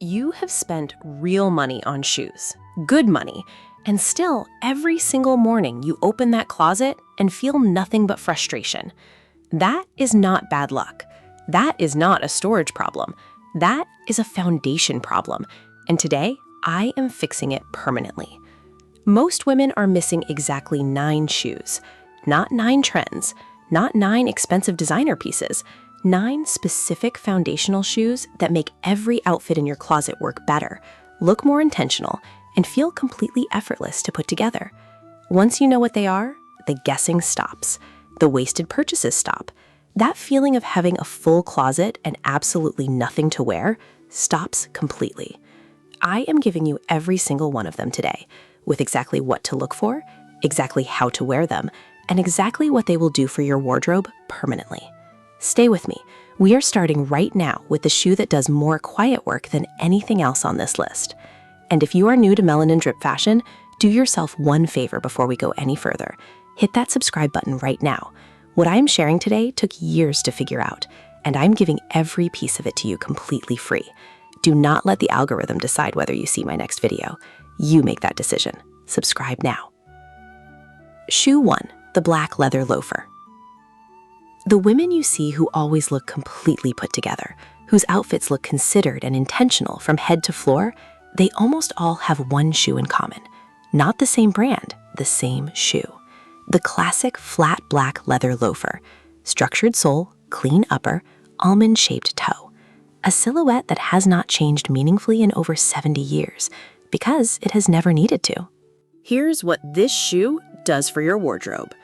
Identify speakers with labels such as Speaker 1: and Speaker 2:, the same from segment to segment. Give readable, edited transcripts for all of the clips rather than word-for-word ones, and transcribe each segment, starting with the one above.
Speaker 1: You have spent real money on shoes, good money, and still every single morning you open that closet and feel nothing but frustration. That is not bad luck. That is not a storage problem. That is a foundation problem. And today, I am fixing it permanently. Most women are missing exactly 9 shoes, not 9 trends, not 9 expensive designer pieces, 9 specific foundational shoes that make every outfit in your closet work better, look more intentional, and feel completely effortless to put together. Once you know what they are, the guessing stops. The wasted purchases stop. That feeling of having a full closet and absolutely nothing to wear stops completely. I am giving you every single one of them today, with exactly what to look for, exactly how to wear them, and exactly what they will do for your wardrobe permanently. Stay with me. We are starting right now with the shoe that does more quiet work than anything else on this list. And if you are new to Melanin Drip Fashion, do yourself one favor before we go any further. Hit that subscribe button right now. What I am sharing today took years to figure out, and I'm giving every piece of it to you completely free. Do not let the algorithm decide whether you see my next video. You make that decision. Subscribe now. Shoe 1, the black leather loafer. The women you see who always look completely put together, whose outfits look considered and intentional from head to floor, they almost all have one shoe in common. Not the same brand, the same shoe. The classic flat black leather loafer. Structured sole, clean upper, almond-shaped toe. A silhouette that has not changed meaningfully in over 70 years because it has never needed to. Here's what this shoe does for your wardrobe.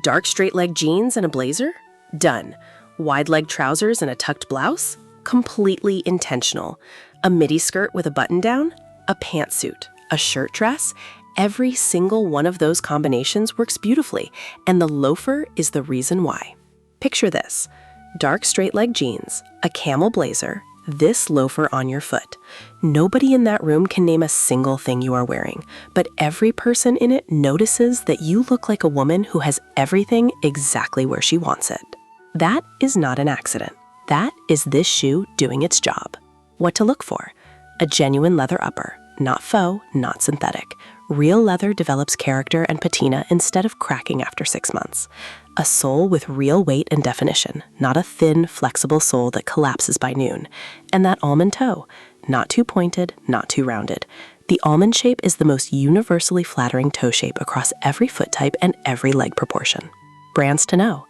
Speaker 1: Dark straight leg jeans and a blazer? Done. Wide leg trousers and a tucked blouse? Completely intentional. A midi skirt with a button down? A pantsuit. A shirt dress? Every single one of those combinations works beautifully, and the loafer is the reason why. Picture this. Dark straight leg jeans, a camel blazer, this loafer on your foot. Nobody in that room can name a single thing you are wearing, but every person in it notices that you look like a woman who has everything exactly where she wants it. That is not an accident. That is this shoe doing its job. What to look for? A genuine leather upper, not faux, not synthetic. Real leather develops character and patina instead of cracking after 6 months. A sole with real weight and definition, not a thin, flexible sole that collapses by noon. And that almond toe, not too pointed, not too rounded. The almond shape is the most universally flattering toe shape across every foot type and every leg proportion. Brands to know.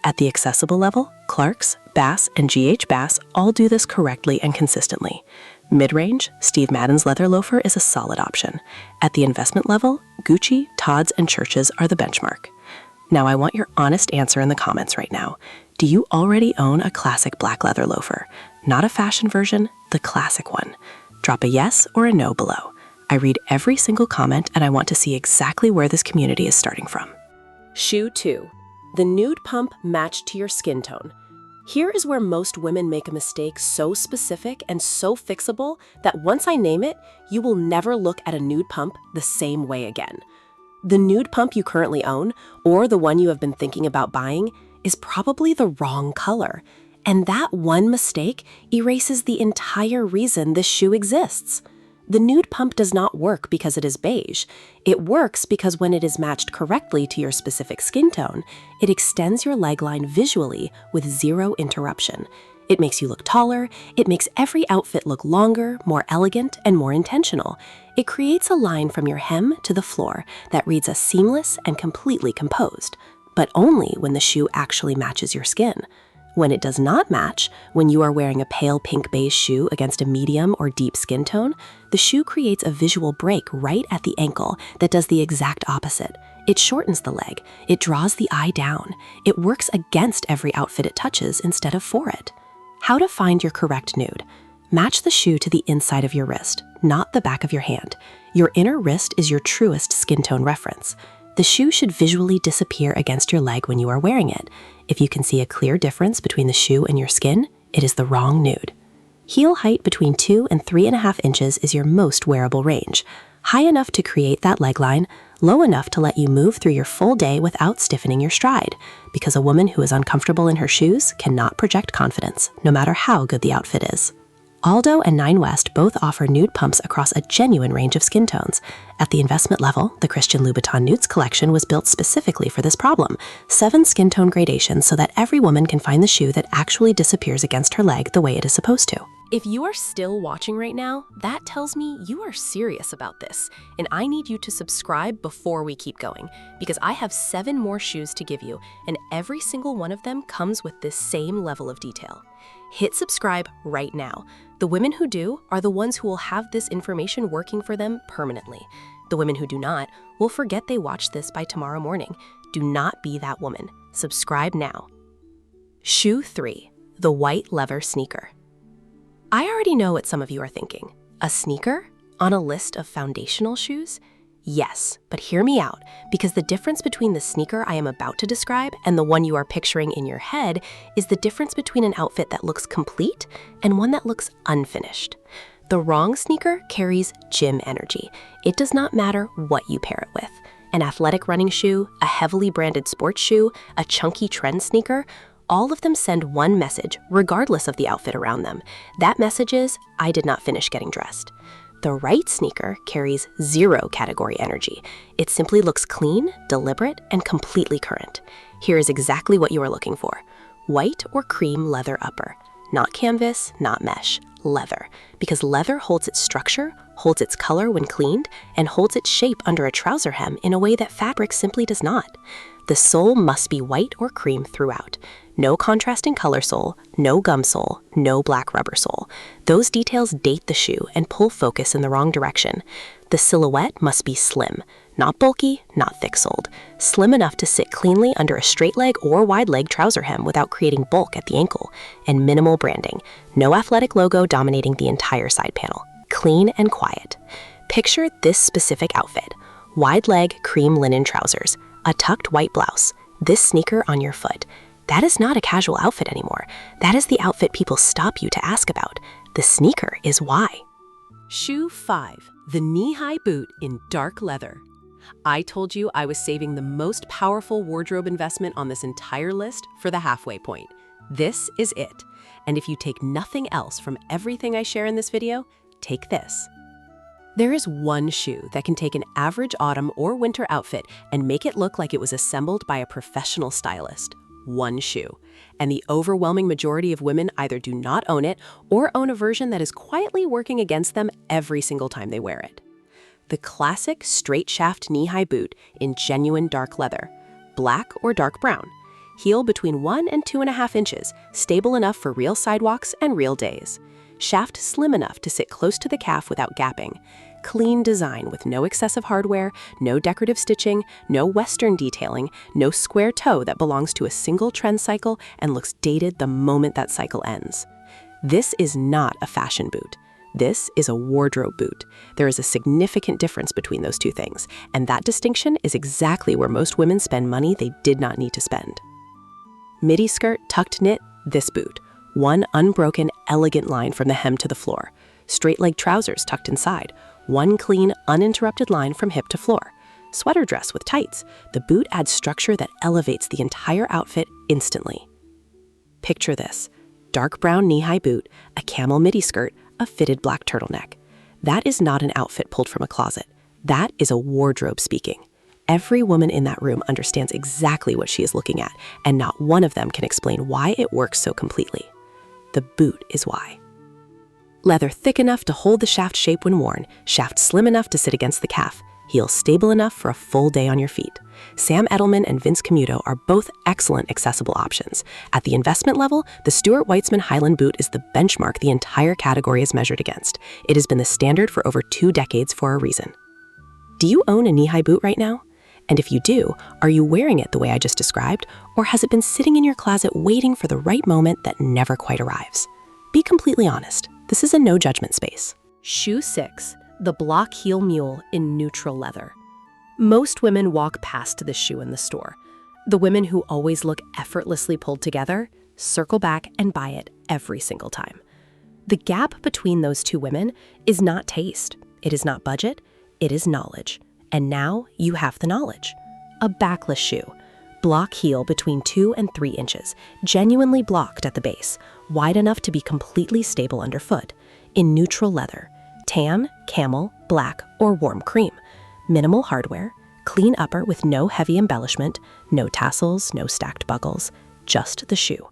Speaker 1: At the accessible level, Clarks, Bass, and GH Bass all do this correctly and consistently. Mid-range, Steve Madden's leather loafer is a solid option. At the investment level, Gucci, Tod's, and Church's are the benchmark. Now I want your honest answer in the comments right now. Do you already own a classic black leather loafer? Not a fashion version, the classic one. Drop a yes or a no below. I read every single comment and I want to see exactly where this community is starting from. Shoe 2, the Nude Pump matched to your skin tone. Here is where most women make a mistake so specific and so fixable that once I name it, you will never look at a nude pump the same way again. The nude pump you currently own, or the one you have been thinking about buying, is probably the wrong color. And that one mistake erases the entire reason this shoe exists. The nude pump does not work because it is beige. It works because when it is matched correctly to your specific skin tone, it extends your leg line visually with zero interruption. It makes you look taller, it makes every outfit look longer, more elegant, and more intentional. It creates a line from your hem to the floor that reads as seamless and completely composed, but only when the shoe actually matches your skin. When it does not match, when you are wearing a pale pink beige shoe against a medium or deep skin tone, the shoe creates a visual break right at the ankle that does the exact opposite. It shortens the leg, it draws the eye down, it works against every outfit it touches instead of for it. How to find your correct nude. Match the shoe to the inside of your wrist, not the back of your hand. Your inner wrist is your truest skin tone reference. The shoe should visually disappear against your leg when you are wearing it. If you can see a clear difference between the shoe and your skin, it is the wrong nude. Heel height between 2 and 3.5 inches is your most wearable range. High enough to create that leg line, low enough to let you move through your full day without stiffening your stride, because a woman who is uncomfortable in her shoes cannot project confidence, no matter how good the outfit is. Aldo and Nine West both offer nude pumps across a genuine range of skin tones. At the investment level, the Christian Louboutin Nudes collection was built specifically for this problem. 7 skin tone gradations so that every woman can find the shoe that actually disappears against her leg the way it is supposed to. If you are still watching right now, that tells me you are serious about this, and I need you to subscribe before we keep going, because I have 7 more shoes to give you, and every single one of them comes with this same level of detail. Hit subscribe right now. The women who do are the ones who will have this information working for them permanently. The women who do not will forget they watched this by tomorrow morning. Do not be that woman. Subscribe now. Shoe 3, the white leather sneaker. I already know what some of you are thinking. A sneaker? On a list of foundational shoes? Yes, but hear me out, because the difference between the sneaker I am about to describe and the one you are picturing in your head is the difference between an outfit that looks complete and one that looks unfinished. The wrong sneaker carries gym energy. It does not matter what you pair it with. An athletic running shoe, a heavily branded sports shoe, a chunky trend sneaker, all of them send one message, regardless of the outfit around them. That message is, I did not finish getting dressed. The right sneaker carries 0 category energy. It simply looks clean, deliberate, and completely current. Here is exactly what you are looking for. White or cream leather upper. Not canvas, not mesh, leather. Because leather holds its structure, holds its color when cleaned, and holds its shape under a trouser hem in a way that fabric simply does not. The sole must be white or cream throughout. No contrasting color sole, no gum sole, no black rubber sole. Those details date the shoe and pull focus in the wrong direction. The silhouette must be slim, not bulky, not thick-soled. Slim enough to sit cleanly under a straight leg or wide leg trouser hem without creating bulk at the ankle. And minimal branding. No athletic logo dominating the entire side panel. Clean and quiet. Picture this specific outfit. Wide leg cream linen trousers, a tucked white blouse, this sneaker on your foot. That is not a casual outfit anymore. That is the outfit people stop you to ask about. The sneaker is why. Shoe 5, the knee-high boot in dark leather. I told you I was saving the most powerful wardrobe investment on this entire list for the halfway point. This is it. And if you take nothing else from everything I share in this video, take this. There is one shoe that can take an average autumn or winter outfit and make it look like it was assembled by a professional stylist. One shoe. And the overwhelming majority of women either do not own it or own a version that is quietly working against them every single time they wear it. The classic straight shaft knee-high boot in genuine dark leather, black or dark brown, heel between 1 and 2.5 inches, stable enough for real sidewalks and real days. Shaft slim enough to sit close to the calf without gapping. Clean design with no excessive hardware, no decorative stitching, no Western detailing, no square toe that belongs to a single trend cycle and looks dated the moment that cycle ends. This is not a fashion boot. This is a wardrobe boot. There is a significant difference between those two things, and that distinction is exactly where most women spend money they did not need to spend. Midi skirt, tucked knit, this boot. One unbroken, elegant line from the hem to the floor. Straight leg trousers tucked inside. One clean, uninterrupted line from hip to floor. Sweater dress with tights. The boot adds structure that elevates the entire outfit instantly. Picture this. Dark brown knee-high boot, a camel midi skirt, a fitted black turtleneck. That is not an outfit pulled from a closet. That is a wardrobe speaking. Every woman in that room understands exactly what she is looking at, and not one of them can explain why it works so completely. The boot is why. Leather thick enough to hold the shaft shape when worn, shaft slim enough to sit against the calf, heel stable enough for a full day on your feet. Sam Edelman and Vince Camuto are both excellent accessible options. At the investment level, the Stuart Weitzman Highland boot is the benchmark the entire category is measured against. It has been the standard for over 2 decades for a reason. Do you own a knee-high boot right now? And if you do, are you wearing it the way I just described, or has it been sitting in your closet waiting for the right moment that never quite arrives? Be completely honest. This is a no judgment space. Shoe 6, the block heel mule in neutral leather. Most women walk past this shoe in the store. The women who always look effortlessly pulled together circle back and buy it every single time. The gap between those two women is not taste. It is not budget. It is knowledge. And now you have the knowledge. A backless shoe. Block heel between 2 and 3 inches, genuinely blocked at the base, wide enough to be completely stable underfoot. in neutral leather, tan, camel, black, or warm cream. Minimal hardware, clean upper with no heavy embellishment, no tassels, no stacked buckles, just the shoe.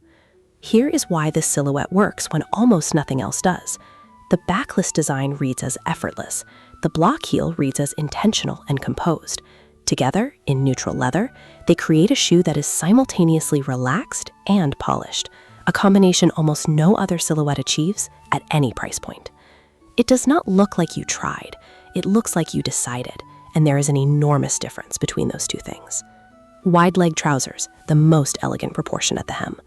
Speaker 1: Here is why this silhouette works when almost nothing else does. The backless design reads as effortless. The block heel reads as intentional and composed. Together, in neutral leather, they create a shoe that is simultaneously relaxed and polished, a combination almost no other silhouette achieves at any price point. It does not look like you tried. It looks like you decided, and there is an enormous difference between those two things. Wide leg trousers, the most elegant proportion at the hem.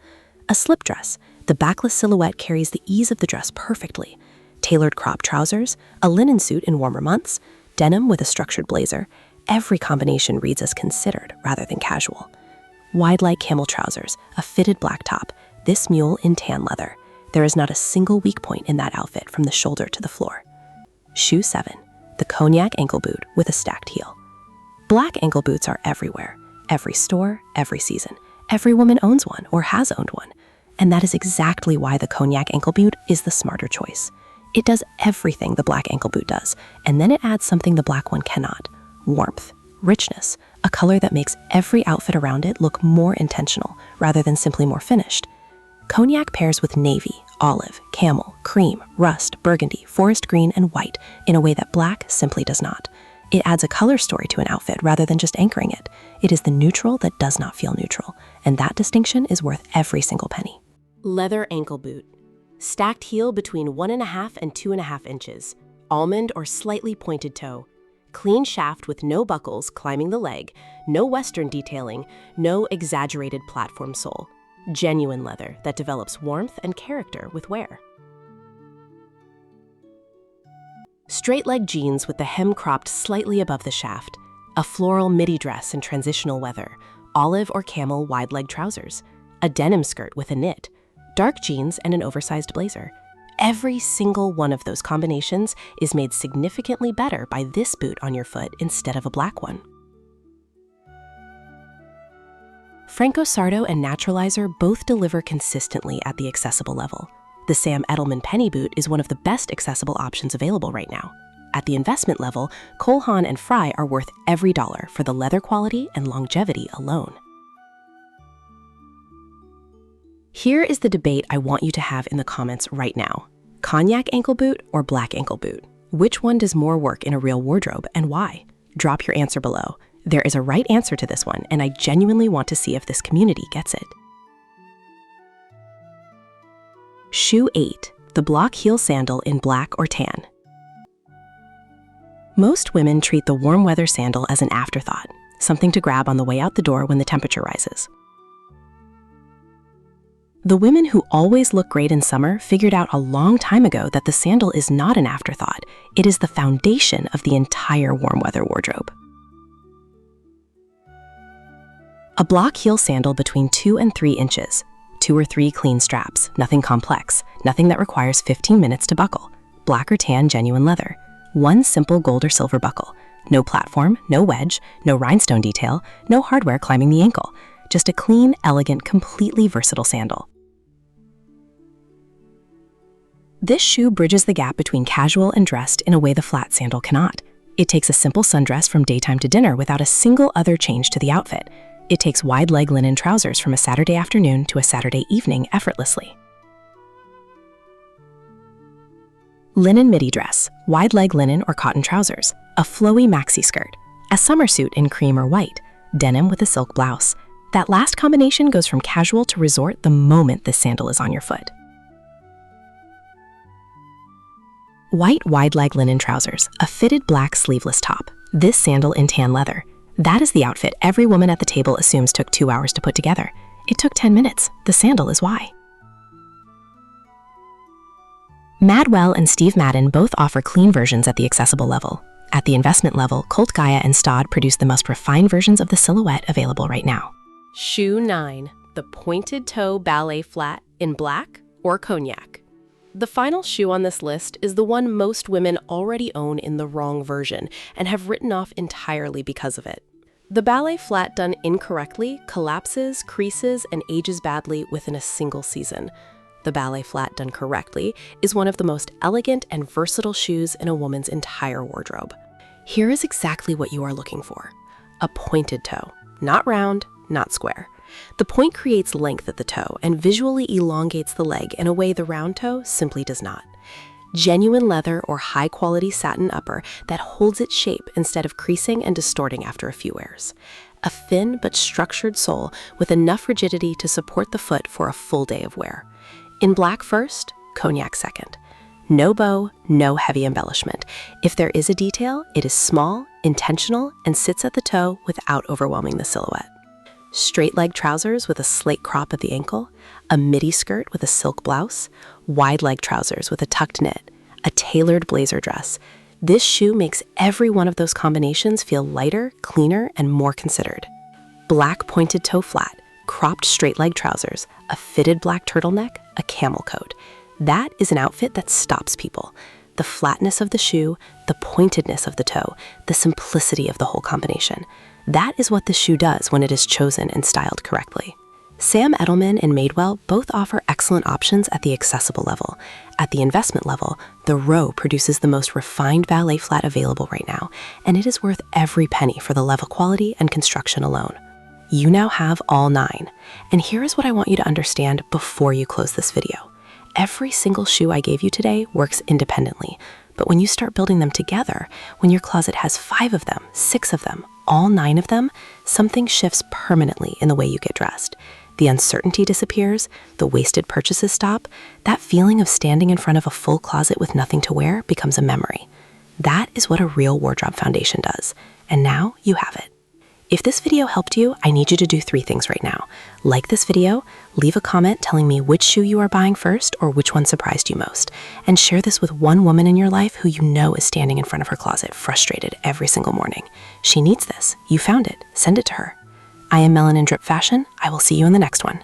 Speaker 1: A slip dress, the backless silhouette carries the ease of the dress perfectly. Tailored crop trousers, a linen suit in warmer months, denim with a structured blazer, every combination reads as considered rather than casual. Wide leg camel trousers, a fitted black top, this mule in tan leather. There is not a single weak point in that outfit from the shoulder to the floor. Shoe 7, the Cognac ankle boot with a stacked heel. Black ankle boots are everywhere. Every store, every season. Every woman owns one or has owned one. And that is exactly why the Cognac ankle boot is the smarter choice. It does everything the black ankle boot does, and then it adds something the black one cannot. Warmth, richness, a color that makes every outfit around it look more intentional rather than simply more finished. Cognac pairs with navy, olive, camel, cream, rust, burgundy, forest green, and white in a way that black simply does not. It adds a color story to an outfit rather than just anchoring it. It is the neutral that does not feel neutral, and that distinction is worth every single penny. Leather ankle boot. Stacked heel between 1.5 and 2.5 inches. Almond or slightly pointed toe. Clean shaft with no buckles climbing the leg, no Western detailing, no exaggerated platform sole. Genuine leather that develops warmth and character with wear. Straight leg jeans with the hem cropped slightly above the shaft. A floral midi dress in transitional weather. Olive or camel wide leg trousers. A denim skirt with a knit. Dark jeans and an oversized blazer. Every single one of those combinations is made significantly better by this boot on your foot instead of a black one. Franco Sardo and Naturalizer both deliver consistently at the accessible level. The Sam Edelman Penny boot is one of the best accessible options available right now. At the investment level, Cole Haan and Fry are worth every dollar for the leather quality and longevity alone. Here is the debate I want you to have in the comments right now. Cognac ankle boot or black ankle boot? Which one does more work in a real wardrobe and why? Drop your answer below. There is a right answer to this one, and I genuinely want to see if this community gets it. Shoe 8, the block heel sandal in black or tan. Most women treat the warm weather sandal as an afterthought, something to grab on the way out the door when the temperature rises. The women who always look great in summer figured out a long time ago that the sandal is not an afterthought. It is the foundation of the entire warm weather wardrobe. A block heel sandal between 2 and 3 inches. 2 or 3 clean straps, nothing complex, nothing that requires 15 minutes to buckle. Black or tan genuine leather. 1 simple gold or silver buckle. No platform, no wedge, no rhinestone detail, no hardware climbing the ankle. Just a clean, elegant, completely versatile sandal. This shoe bridges the gap between casual and dressed in a way the flat sandal cannot. It takes a simple sundress from daytime to dinner without a single other change to the outfit. It takes wide leg linen trousers from a Saturday afternoon to a Saturday evening effortlessly. Linen midi dress, wide leg linen or cotton trousers, a flowy maxi skirt, a summer suit in cream or white, denim with a silk blouse. That last combination goes from casual to resort the moment this sandal is on your foot. White wide leg linen trousers, a fitted black sleeveless top, this sandal in tan leather. That is the outfit every woman at the table assumes took 2 hours to put together. It took 10 minutes. The sandal is why. Madwell and Steve Madden both offer clean versions at the accessible level. At the investment level, Colt Gaia and Staud produce the most refined versions of the silhouette available right now. Shoe 9, the pointed toe ballet flat in black or cognac. The final shoe on this list is the one most women already own in the wrong version and have written off entirely because of it. The ballet flat done incorrectly collapses, creases, and ages badly within a single season. The Ballet flat done correctly is one of the most elegant and versatile shoes in a woman's entire wardrobe. Here is exactly what you are looking for. A pointed toe, not round, not square. The point creates length at the toe and visually elongates the leg in a way the round toe simply does not. Genuine leather or high-quality satin upper that holds its shape instead of creasing and distorting after a few wears. A thin but structured sole with enough rigidity to support the foot for a full day of wear. In black first, Cognac second. No bow, no heavy embellishment. If there is a detail, it is small, intentional, and sits at the toe without overwhelming the silhouette. Straight leg trousers with a slate crop at the ankle, a midi skirt with a silk blouse, wide leg trousers with a tucked knit, a tailored blazer dress. This shoe makes every one of those combinations feel lighter, cleaner, and more considered. Black pointed toe flat, cropped straight leg trousers, a fitted black turtleneck, a camel coat. That is an outfit that stops people. The flatness of the shoe, the pointedness of the toe, the simplicity of the whole combination. That is what the shoe does when it is chosen and styled correctly. Sam Edelman and Madewell both offer excellent options at the accessible level. At the investment level, the Row produces the most refined ballet flat available right now, and it is worth every penny for the level quality and construction alone. You now have all 9, and here is what I want you to understand before you close this video. Every single shoe I gave you today works independently, but when you start building them together, when your closet has 5 of them, 6 of them, all 9 of them, something shifts permanently in the way you get dressed. The uncertainty disappears, the wasted purchases stop, that feeling of standing in front of a full closet with nothing to wear becomes a memory. That is what a real wardrobe foundation does, and now you have it. If this video helped you, I need you to do 3 things right now. Like this video, leave a comment telling me which shoe you are buying first or which one surprised you most, and share this with one woman in your life who you know is standing in front of her closet frustrated every single morning. She needs this. You found it. Send it to her. I am Melanin Drip Fashion. I will see you in the next one.